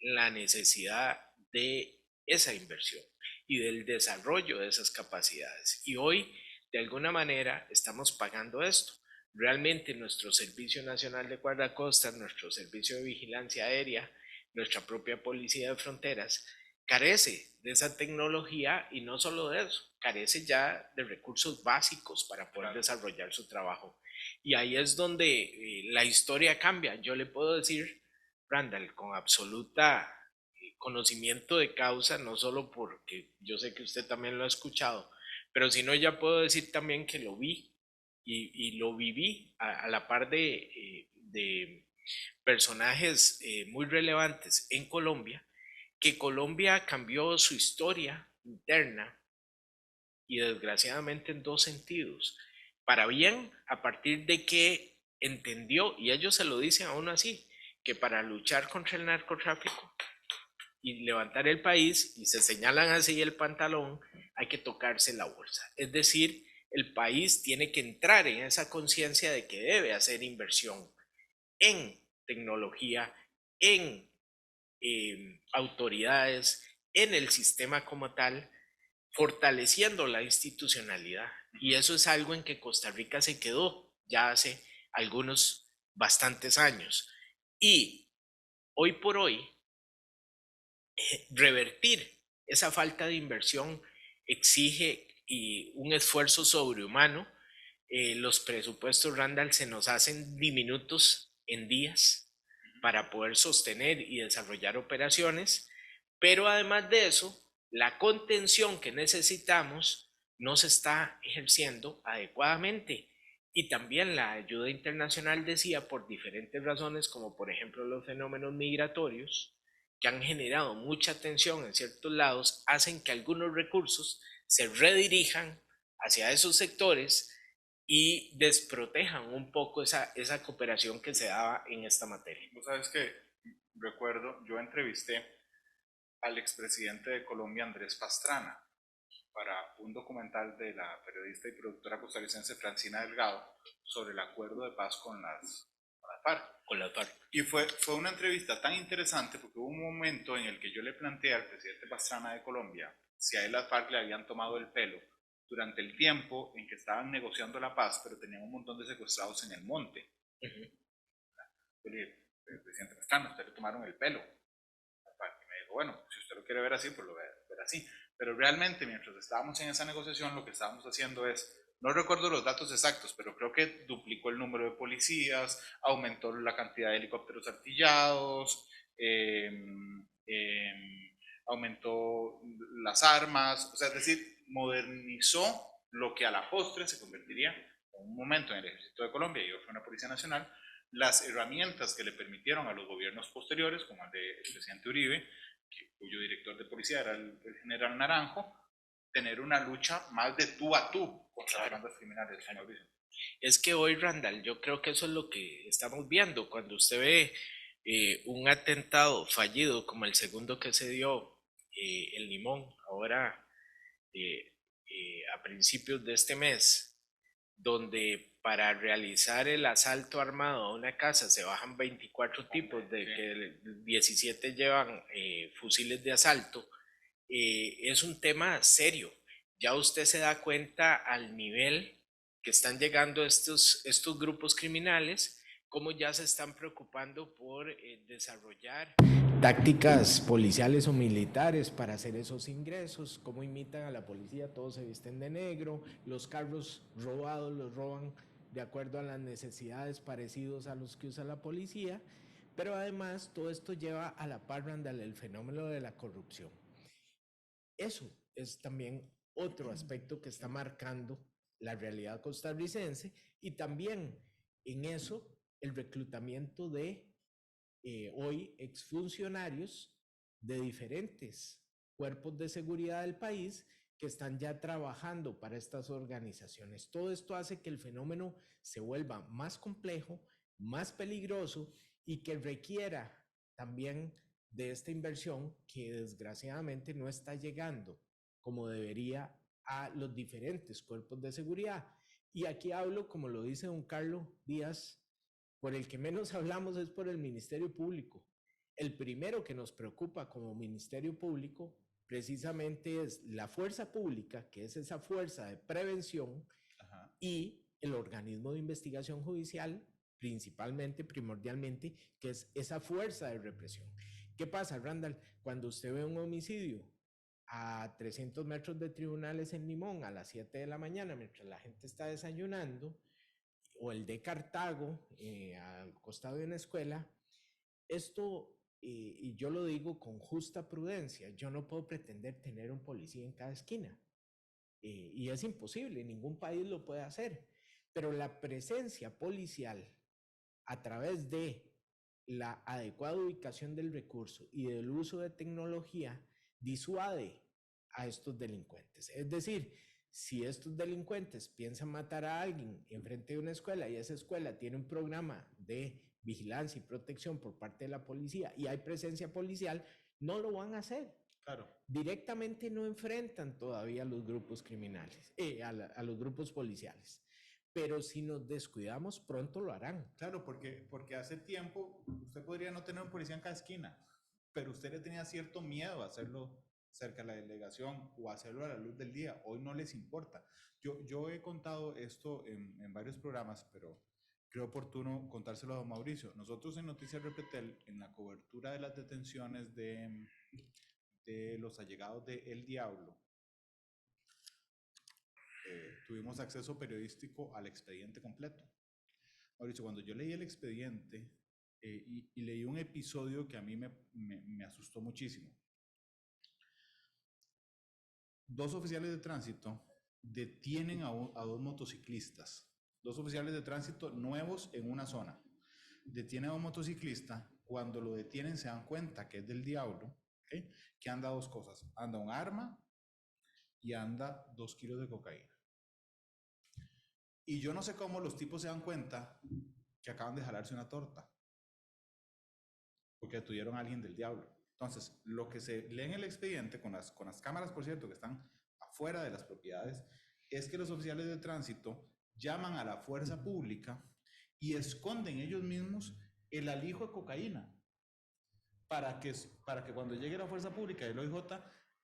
la necesidad de esa inversión y del desarrollo de esas capacidades. Y hoy, de alguna manera, estamos pagando esto. Realmente nuestro Servicio Nacional de Guardacostas, nuestro Servicio de Vigilancia Aérea, nuestra propia Policía de Fronteras, carece de esa tecnología y no solo de eso, carece ya de recursos básicos para poder desarrollar su trabajo. Y ahí es donde la historia cambia. Yo le puedo decir, Randall, con absoluta conocimiento de causa, no solo porque yo sé que usted también lo ha escuchado, pero si no, ya puedo decir también que lo vi y lo viví a la par de personajes muy relevantes en Colombia, que Colombia cambió su historia interna y desgraciadamente en dos sentidos. Para bien, a partir de que entendió, y ellos se lo dicen a uno así, que para luchar contra el narcotráfico y levantar el país, y se señalan así el pantalón, hay que tocarse la bolsa. Es decir, el país tiene que entrar en esa conciencia de que debe hacer inversión en tecnología, en autoridades, en el sistema como tal, fortaleciendo la institucionalidad. Y eso es algo en que Costa Rica se quedó ya hace algunos bastantes años. Y hoy por hoy, revertir esa falta de inversión exige un esfuerzo sobrehumano. Los presupuestos, Randall, se nos hacen diminutos en días para poder sostener y desarrollar operaciones, pero además de eso, la contención que necesitamos no se está ejerciendo adecuadamente. Y también la ayuda internacional decía, por diferentes razones, como por ejemplo los fenómenos migratorios, que han generado mucha tensión en ciertos lados, hacen que algunos recursos se redirijan hacia esos sectores y desprotejan un poco esa cooperación que se daba en esta materia. Vos sabes que recuerdo, yo entrevisté al expresidente de Colombia, Andrés Pastrana, para un documental de la periodista y productora costarricense Francina Delgado sobre el acuerdo de paz con las FARC. Con las FARC. Y fue una entrevista tan interesante porque hubo un momento en el que yo le planteé al presidente Pastrana de Colombia si a él las FARC le habían tomado el pelo durante el tiempo en que estaban negociando la paz, pero tenían un montón de secuestrados en el monte. Yo le dije, presidente Pastrana, usted le tomaron el pelo. Y me dijo, bueno, si usted lo quiere ver así, pues lo ve ver así. Pero realmente, mientras estábamos en esa negociación, lo que estábamos haciendo es, no recuerdo los datos exactos, pero creo que duplicó el número de policías, aumentó la cantidad de helicópteros artillados, aumentó las armas, o sea, es decir, modernizó lo que a la postre se convertiría en un momento en el ejército de Colombia y fue una policía nacional, las herramientas que le permitieron a los gobiernos posteriores, como el del presidente Uribe, cuyo director de policía era el general Naranjo, tener una lucha más de tú a tú contra las bandas criminales. Claro. Es que hoy, Randall, yo creo que eso es lo que estamos viendo. Cuando usted ve un atentado fallido como el segundo que se dio en Limón, ahora a principios de este mes, donde para realizar el asalto armado a una casa se bajan 24 tipos, de que 17 llevan fusiles de asalto, es un tema serio. Ya usted se da cuenta al nivel que están llegando estos grupos criminales cómo ya se están preocupando por desarrollar tácticas policiales o militares para hacer esos ingresos, cómo imitan a la policía, todos se visten de negro, los carros robados los roban de acuerdo a las necesidades parecidos a los que usa la policía, pero además todo esto lleva a la par, Randall, el fenómeno de la corrupción. Eso es también otro aspecto que está marcando la realidad costarricense, y también en eso el reclutamiento de hoy exfuncionarios de diferentes cuerpos de seguridad del país que están ya trabajando para estas organizaciones. Todo esto hace que el fenómeno se vuelva más complejo, más peligroso y que requiera también de esta inversión que desgraciadamente no está llegando como debería a los diferentes cuerpos de seguridad. Y aquí hablo, como lo dice don Carlos Díaz, por el que menos hablamos es por el Ministerio Público. El primero que nos preocupa como Ministerio Público precisamente es la fuerza pública, que es esa fuerza de prevención, y el organismo de investigación judicial, principalmente, primordialmente, que es esa fuerza de represión. ¿Qué pasa, Randall? Cuando usted ve un homicidio a 300 metros de tribunales en Limón a las 7 de la mañana, mientras la gente está desayunando, o el de Cartago, al costado de una escuela, esto, y yo lo digo con justa prudencia, yo no puedo pretender tener un policía en cada esquina, y es imposible, ningún país lo puede hacer, pero la presencia policial a través de la adecuada ubicación del recurso y del uso de tecnología disuade a estos delincuentes. Es decir, si estos delincuentes piensan matar a alguien enfrente de una escuela y esa escuela tiene un programa de vigilancia y protección por parte de la policía y hay presencia policial, no lo van a hacer. Claro. Directamente no enfrentan todavía a los grupos criminales, a los grupos policiales. Pero si nos descuidamos, pronto lo harán. Claro, porque hace tiempo usted podría no tener un policía en cada esquina, pero usted le tenía cierto miedo a hacerlo cerca de la delegación o hacerlo a la luz del día. Hoy no les importa. Yo he contado esto en varios programas, pero creo oportuno contárselo a don Mauricio. Nosotros en Noticias Repetel, en la cobertura de las detenciones de los allegados de El Diablo, tuvimos acceso periodístico al expediente completo. Mauricio, cuando yo leí el expediente y leí un episodio que a mí me asustó muchísimo. 2 oficiales de tránsito detienen a 2 motociclistas. 2 oficiales de tránsito nuevos en una zona. Detienen a un motociclista. Cuando lo detienen se dan cuenta que es del diablo, ¿okay? Que anda 2 cosas. Anda un arma y anda 2 kilos de cocaína. Y yo no sé cómo los tipos se dan cuenta que acaban de jalarse una torta, porque detuvieron a alguien del diablo. Entonces, lo que se lee en el expediente, con las cámaras, por cierto, que están afuera de las propiedades, es que los oficiales de tránsito llaman a la fuerza pública y esconden ellos mismos el alijo de cocaína, para que cuando llegue la fuerza pública y el OIJ,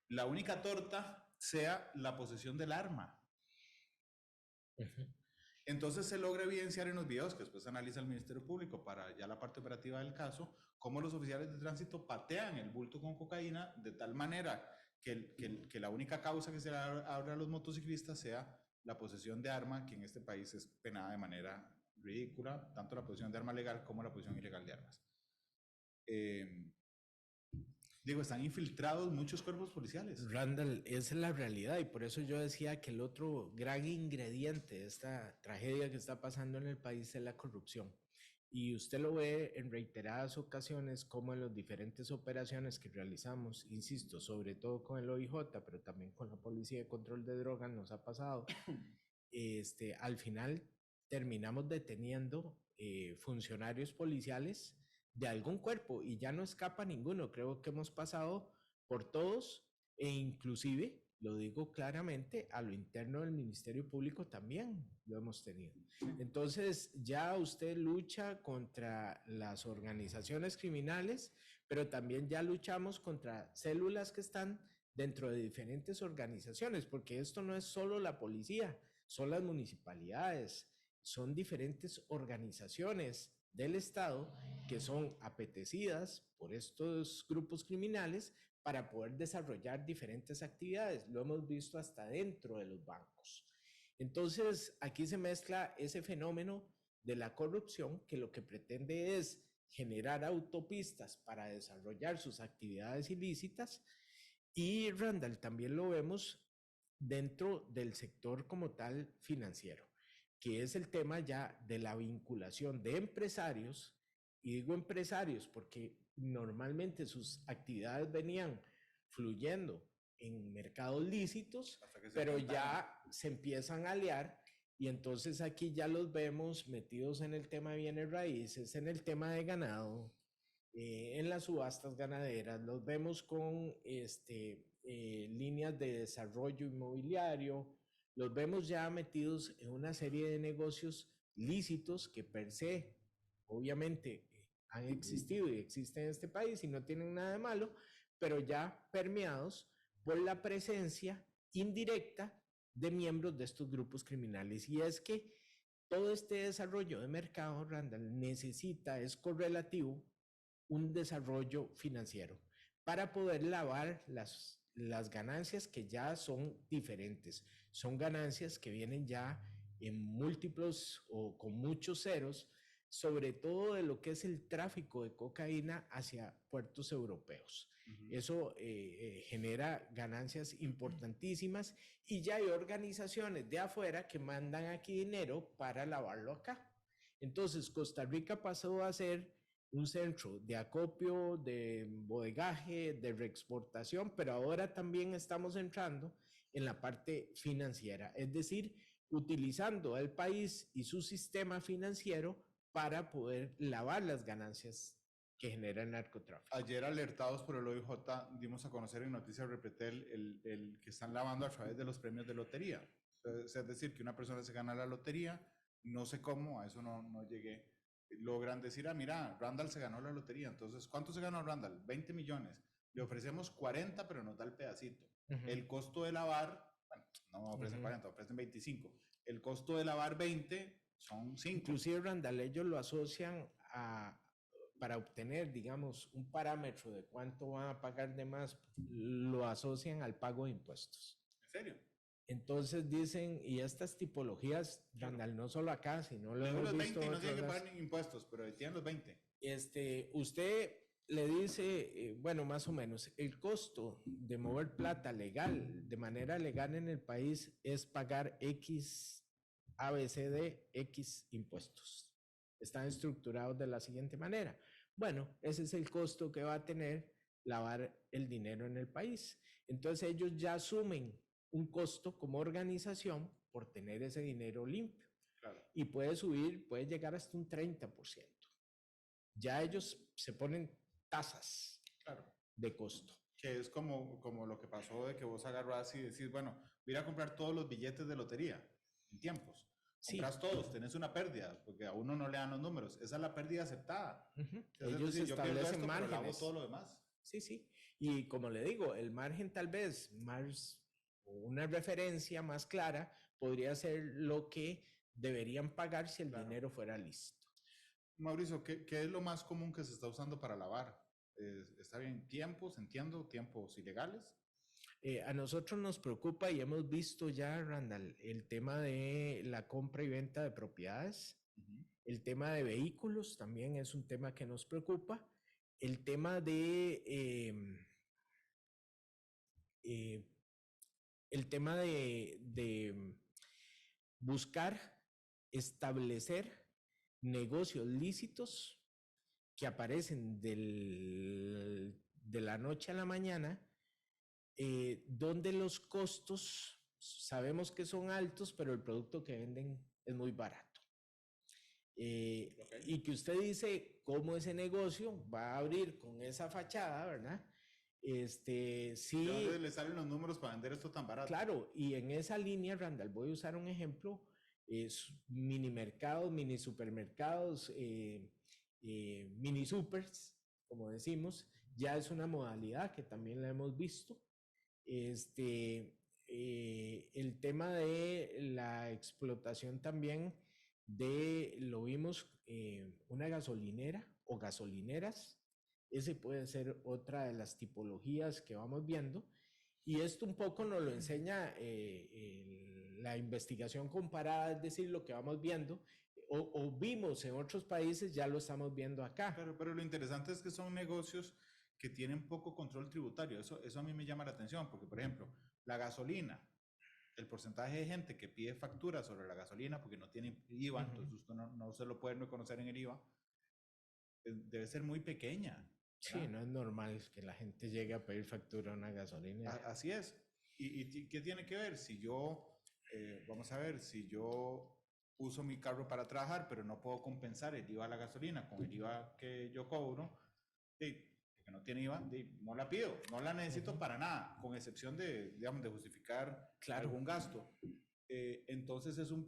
la única torta sea la posesión del arma. Entonces se logra evidenciar en los videos que después analiza el Ministerio Público para ya la parte operativa del caso, cómo los oficiales de tránsito patean el bulto con cocaína de tal manera que la única causa que se le abre a los motociclistas sea la posesión de arma, que en este país es penada de manera ridícula, tanto la posesión de arma legal como la posesión ilegal de armas. Digo, están infiltrados muchos cuerpos policiales. Randall, esa es la realidad, y por eso yo decía que el otro gran ingrediente de esta tragedia que está pasando en el país es la corrupción. Y usted lo ve en reiteradas ocasiones como en las diferentes operaciones que realizamos, insisto, sobre todo con el OIJ, pero también con la Policía de Control de Drogas nos ha pasado. Al final terminamos deteniendo funcionarios policiales de algún cuerpo y ya no escapa ninguno. Creo que hemos pasado por todos e inclusive, lo digo claramente, a lo interno del Ministerio Público también lo hemos tenido. Entonces ya usted lucha contra las organizaciones criminales, pero también ya luchamos contra células que están dentro de diferentes organizaciones, porque esto no es solo la policía, son las municipalidades, son diferentes organizaciones del Estado que son apetecidas por estos grupos criminales para poder desarrollar diferentes actividades. Lo hemos visto hasta dentro de los bancos. Entonces, aquí se mezcla ese fenómeno de la corrupción que lo que pretende es generar autopistas para desarrollar sus actividades ilícitas, y Randall también lo vemos dentro del sector como tal financiero, que es el tema ya de la vinculación de empresarios, y digo empresarios porque normalmente sus actividades venían fluyendo en mercados lícitos, pero ya se empiezan a aliar, y entonces aquí ya los vemos metidos en el tema de bienes raíces, en el tema de ganado, en las subastas ganaderas, los vemos con líneas de desarrollo inmobiliario, los vemos ya metidos en una serie de negocios lícitos que per se, obviamente, han existido y existen en este país y no tienen nada de malo, pero ya permeados por la presencia indirecta de miembros de estos grupos criminales. Y es que todo este desarrollo de mercado, Randall, necesita, es correlativo, un desarrollo financiero para poder lavar las ganancias que ya son diferentes. Son ganancias que vienen ya en múltiplos o con muchos ceros, sobre todo de lo que es el tráfico de cocaína hacia puertos europeos. Eso genera ganancias importantísimas, y ya hay organizaciones de afuera que mandan aquí dinero para lavarlo acá. Entonces, Costa Rica pasó a ser un centro de acopio, de bodegaje, de reexportación, pero ahora también estamos entrando en la parte financiera, es decir, utilizando al país y su sistema financiero para poder lavar las ganancias que genera el narcotráfico. Ayer, alertados por el OIJ, dimos a conocer en Noticias Repretel el que están lavando a través de los premios de lotería. Es decir, que una persona se gana la lotería, no sé cómo, a eso no llegué, logran decir, mira, Randall se ganó la lotería, entonces, ¿cuánto se ganó Randall? 20 millones. Le ofrecemos 40, pero nos da el pedacito. El costo de lavar, bueno, no ofrecen 40, ofrecen 25. El costo de lavar 20 son 5. Inclusive, Randall, ellos lo asocian para obtener, digamos, un parámetro de cuánto van a pagar de más, lo asocian al pago de impuestos. ¿En serio? Entonces dicen, y estas tipologías, Randall, no solo acá, sino lo hemos visto. 20 y no tienen que pagar impuestos, pero tienen los 20. Usted le dice, bueno, más o menos, el costo de mover plata legal, de manera legal en el país, es pagar X, ABCD, X impuestos. Están estructurados de la siguiente manera. Bueno, ese es el costo que va a tener lavar el dinero en el país. Entonces ellos ya asumen un costo como organización por tener ese dinero limpio. Claro. Y puede subir, puede llegar hasta un 30%. Ya ellos se ponen tasas, claro, de costo. Que es como lo que pasó de que vos agarrás y decís, bueno, voy a comprar todos los billetes de lotería en tiempos. Compras sí. Todos, tenés una pérdida, porque a uno no le dan los números. Esa es la pérdida aceptada. Ellos establecen márgenes. Pero hago todo lo demás. Sí, sí. Y como le digo, el margen tal vez más, una referencia más clara, podría ser lo que deberían pagar si el dinero fuera listo. Mauricio, ¿qué es lo más común que se está usando para lavar? ¿Está bien? ¿Tiempos? Entiendo, tiempos ilegales. A nosotros nos preocupa, y hemos visto ya, Randall, el tema de la compra y venta de propiedades. El tema de vehículos también es un tema que nos preocupa. El tema de buscar establecer negocios lícitos que aparecen de la noche a la mañana, donde los costos sabemos que son altos, pero el producto que venden es muy barato. Y que usted dice, ¿cómo ese negocio va a abrir con esa fachada, verdad? Sí. ¿De dónde le salen los números para vender esto tan barato? Claro, y en esa línea, Randall, voy a usar un ejemplo, mini mercados, mini supermercados, mini supers, como decimos, ya es una modalidad que también la hemos visto. El tema de la explotación también lo vimos, una gasolinera o gasolineras. Ese puede ser otra de las tipologías que vamos viendo. Y esto un poco nos lo enseña la investigación comparada, es decir, lo que vamos viendo o vimos en otros países, ya lo estamos viendo acá. Pero lo interesante es que son negocios que tienen poco control tributario. Eso a mí me llama la atención, porque, por ejemplo, la gasolina, el porcentaje de gente que pide factura sobre la gasolina porque no tiene IVA, entonces usted no se lo puede reconocer en el IVA, debe ser muy pequeña. Sí, no es normal que la gente llegue a pedir factura a una gasolina. Así es. ¿Y qué tiene que ver? Si yo, vamos a ver, si yo uso mi carro para trabajar, pero no puedo compensar el IVA a la gasolina con el IVA que yo cobro, que no tiene IVA, no la pido, no la necesito para nada, con excepción de, digamos, de justificar algún gasto. Entonces es un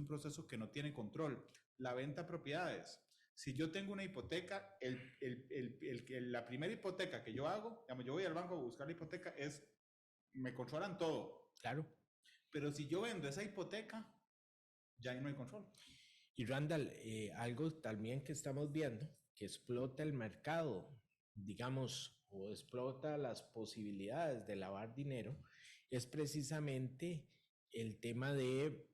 proceso que no tiene control. La venta de propiedades. Si yo tengo una hipoteca, la primera hipoteca que yo hago, digamos, yo voy al banco a buscar la hipoteca, me controlan todo. Claro. Pero si yo vendo esa hipoteca, ya no hay control. Y Randall, algo también que estamos viendo, que explota el mercado, digamos, o explota las posibilidades de lavar dinero, es precisamente el tema de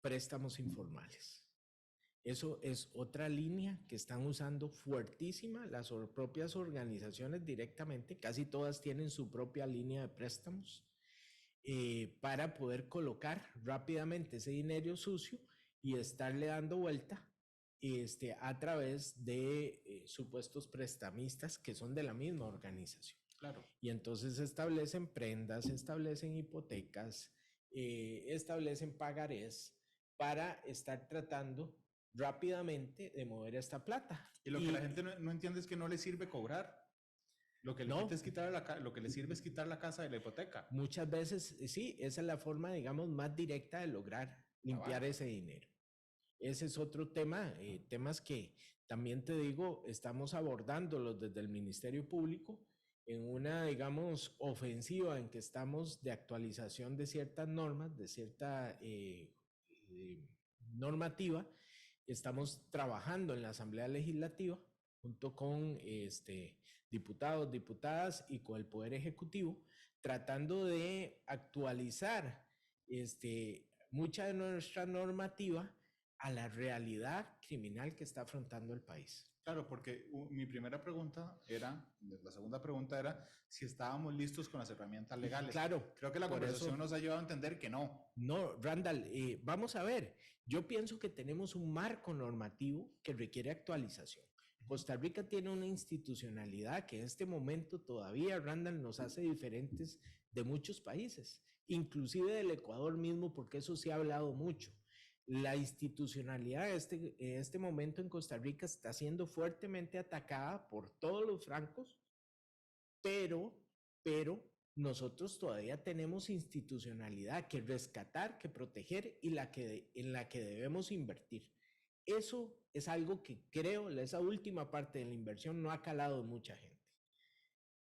préstamos informales. Eso es otra línea que están usando fuertísima las propias organizaciones directamente, casi todas tienen su propia línea de préstamos para poder colocar rápidamente ese dinero sucio y estarle dando vuelta a través de supuestos prestamistas que son de la misma organización. Claro. Y entonces se establecen prendas, se establecen hipotecas, establecen pagarés para estar tratando rápidamente de mover esta plata. Y lo que la gente no entiende es que no le sirve cobrar. Lo que, lo que le sirve es quitar la casa de la hipoteca. Muchas veces, sí, esa es la forma, digamos, más directa de lograr limpiar ese dinero. Ese es otro tema, temas que también te digo, estamos abordándolos desde el Ministerio Público en una, digamos, ofensiva en que estamos de actualización de ciertas normas, de cierta normativa. Estamos trabajando en la Asamblea Legislativa junto con diputados, diputadas y con el Poder Ejecutivo, tratando de actualizar mucha de nuestra normativa a la realidad criminal que está afrontando el país. Claro, porque mi primera pregunta era, la segunda pregunta era si estábamos listos con las herramientas legales. Claro. Creo que la conversación nos ha llevado a entender que no. No, Randall, vamos a ver, yo pienso que tenemos un marco normativo que requiere actualización. Costa Rica tiene una institucionalidad que en este momento todavía, Randall, nos hace diferentes de muchos países, inclusive del Ecuador mismo, porque eso se ha hablado mucho. La institucionalidad en este momento en Costa Rica está siendo fuertemente atacada por todos los francos, pero nosotros todavía tenemos institucionalidad que rescatar, que proteger y en la que debemos invertir. Eso es algo que creo, esa última parte de la inversión no ha calado en mucha gente.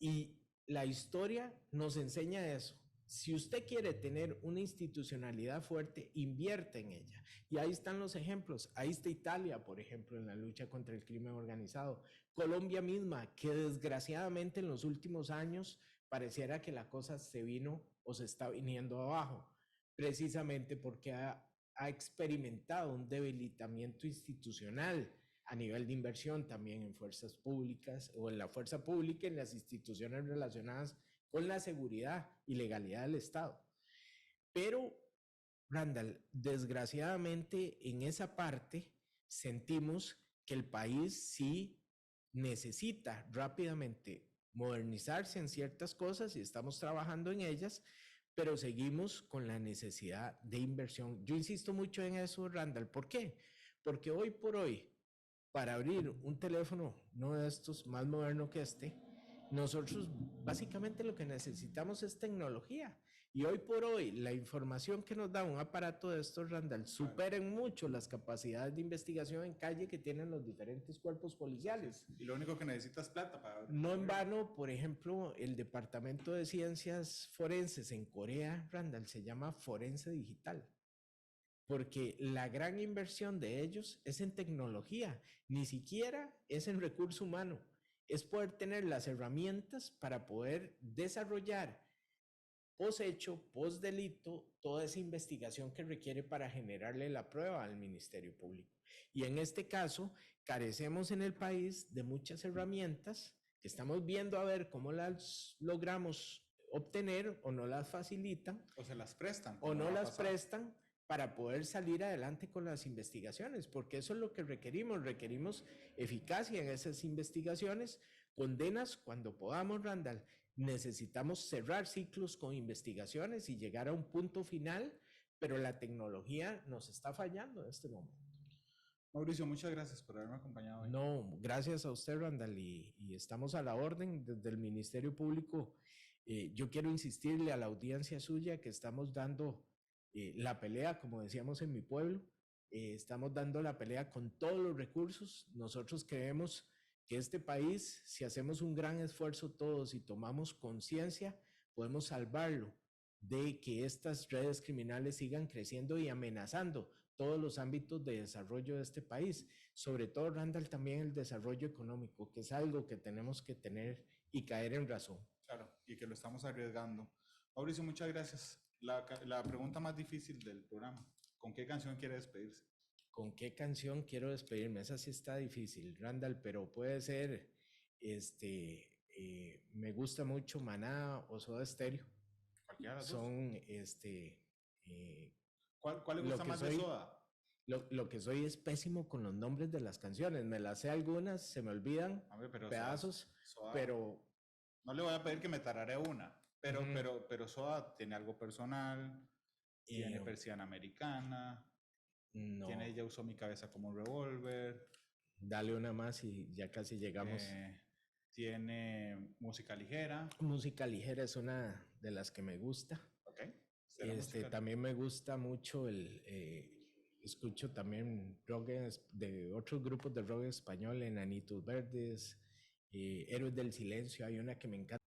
Y la historia nos enseña eso. Si usted quiere tener una institucionalidad fuerte, invierte en ella. Y ahí están los ejemplos. Ahí está Italia, por ejemplo, en la lucha contra el crimen organizado. Colombia misma, que desgraciadamente en los últimos años pareciera que la cosa se vino o se está viniendo abajo, precisamente porque ha experimentado un debilitamiento institucional a nivel de inversión, también en fuerzas públicas o en la fuerza pública, en las instituciones relacionadas con la seguridad y legalidad del Estado. Pero, Randall, desgraciadamente en esa parte sentimos que el país sí necesita rápidamente modernizarse en ciertas cosas y estamos trabajando en ellas, pero seguimos con la necesidad de inversión. Yo insisto mucho en eso, Randall. ¿Por qué? Porque hoy por hoy, para abrir un teléfono, no de estos más moderno que nosotros básicamente lo que necesitamos es tecnología. Y hoy por hoy, la información que nos da un aparato de estos, Randall, superan mucho las capacidades de investigación en calle que tienen los diferentes cuerpos policiales. Y lo único que necesitas es plata para... No en vano, por ejemplo, el Departamento de Ciencias Forenses en Corea, Randall, se llama Forense Digital. porque la gran inversión de ellos es en tecnología, ni siquiera es en recurso humano, es poder tener las herramientas para poder desarrollar post hecho, post delito, toda esa investigación que requiere para generarle la prueba al Ministerio Público. Y en este caso, carecemos en el país de muchas herramientas que estamos viendo a ver cómo las logramos obtener o no las facilitan. O se las prestan. O no las prestan para poder salir adelante con las investigaciones, porque eso es lo que requerimos. Requerimos eficacia en esas investigaciones, condenas cuando podamos, Randall. Necesitamos cerrar ciclos con investigaciones y llegar a un punto final, pero la tecnología nos está fallando en este momento. Mauricio, muchas gracias por haberme acompañado hoy. No, gracias a usted, Randall, y estamos a la orden desde el Ministerio Público. Yo quiero insistirle a la audiencia suya que estamos dando la pelea, como decíamos en mi pueblo, estamos dando la pelea con todos los recursos. Nosotros creemos que este país, si hacemos un gran esfuerzo todos y tomamos conciencia, podemos salvarlo de que estas redes criminales sigan creciendo y amenazando todos los ámbitos de desarrollo de este país. Sobre todo, Randall, también el desarrollo económico, que es algo que tenemos que tener y caer en razón. Claro, y que lo estamos arriesgando. Mauricio, muchas gracias. La pregunta más difícil del programa, ¿con qué canción quiere despedirse? ¿Con qué canción quiero despedirme? Esa sí está difícil, Randall, pero puede ser, me gusta mucho Maná o Soda Stereo. Cualquiera de las Son, ¿Cuál le gusta más de Soda? Lo que soy es pésimo con los nombres de las canciones. Me las sé algunas, se me olvidan pedazos, Soda, pero... No le voy a pedir que me tarare una, pero Soda tiene algo personal, tiene Persiana Americana... No. Tiene Ya usó mi cabeza como un revólver. Dale una más y ya casi llegamos. Tiene Música Ligera. Música Ligera es una de las que me gusta. Okay. También me gusta mucho escucho también rock de otros grupos de rock español, Enanitos Verdes, Héroes del Silencio, hay una que me encanta.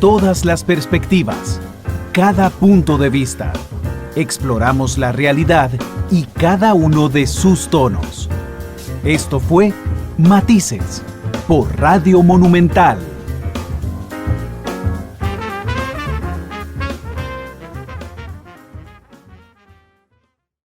Todas las perspectivas, cada punto de vista. Exploramos la realidad y cada uno de sus tonos. Esto fue Matices por Radio Monumental.